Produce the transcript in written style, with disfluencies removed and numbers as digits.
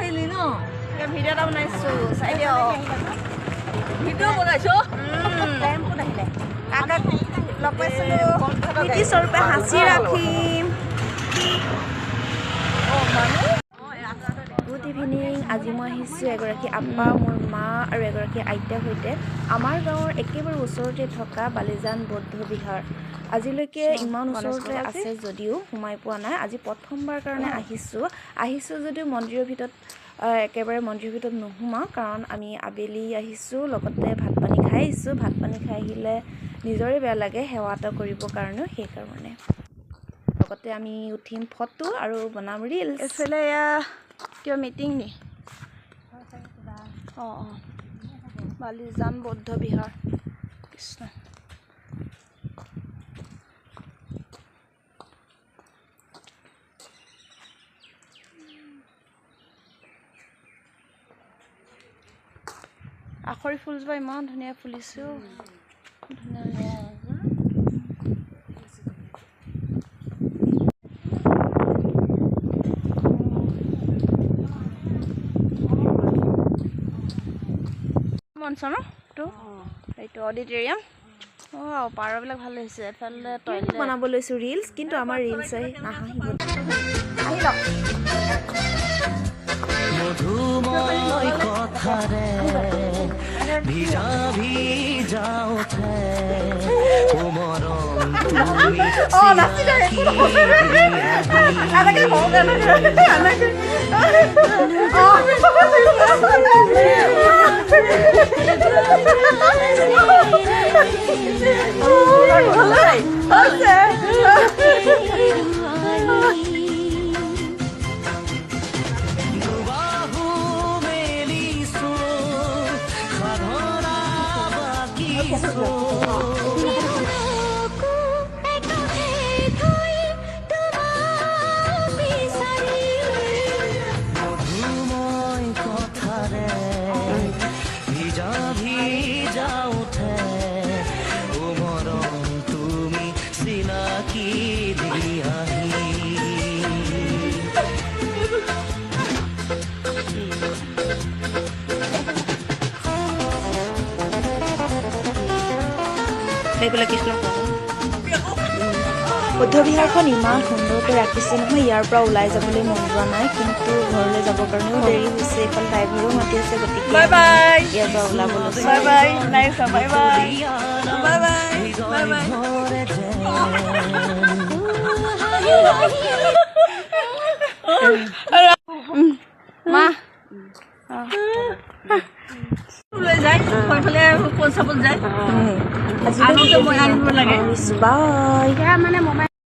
পাৰিলি ন ভিডিঅ' এটা বনাইছোঁ চাই দিয়ক ভিডিঅ' বনাইছো টাইমত আহিলে কাকাক লগ পাইছিলোঁ নীতি স্বৰূপে সাঁচি ৰাখিম গুড ইভিনিং আজি মই আহিছোঁ এগৰাকী আপ্পা মোৰ মা আৰু এগৰাকী আইতাৰ সৈতে আমাৰ গাঁৱৰ একেবাৰে ওচৰতে থকা বালিজান বৌদ্ধ বিহাৰ আজিলৈকে ইমান ওচৰতে আছে যদিও সোমাই পোৱা নাই আজি প্ৰথমবাৰ কাৰণে আহিছোঁ যদিও মন্দিৰৰ ভিতৰত একেবাৰে মন্দিৰৰ ভিতৰত নোসোমাওঁ কাৰণ আমি আবেলি আহিছোঁ লগতে ভাত পানী খাই আহিছোঁ ভাত পানী খাই আহিলে নিজৰে বেয়া লাগে সেৱা এটা কৰিবৰ কাৰণেও সেইকাৰণে লগতে আমি উঠিম ফটো আৰু বনাম ৰিলছ এইফালে এয়া কিবা মিটিং নি অঁ বালিজান বৌদ্ধ বিহাৰ কৃষ্ণ আখৰি ফুলজোপা ইমান ধুনীয়া ফুলিছে ধুনীয়া মঞ্চ ন এইটো অডিটৰিয়াম পাৰবিলাক ভাল হৈছে এফালে টয়লেট বনাব লৈছোঁ ৰিলছ কিন্তু আমাৰ ৰিলছ নাহাঁহিব আহি লওক মধুময় কথাৰে ভিজা ভিজা উঠে কোমৰম মধুময় কথাৰে ভিজা ভিজা উঠে কোমৰম তুমি চিনাকি দিয়াহি কৃষ্ণ বৌদ্ধ বিহাৰখন ইমান সুন্দৰকৈ ৰাখিছে নহয় ইয়াৰ পৰা ওলাই যাবলৈ মন যোৱা নাই কিন্তু ঘৰলৈ যাবৰ কাৰণেও দেৰি হৈছে এইফালে ড্ৰাইভাৰো মাতি আছে গতিকে ইয়াৰ পৰা ওলাব লৈছোঁ মা যায় সেইফালে পঞ্চাবত যায় বাই মানে মোবাইল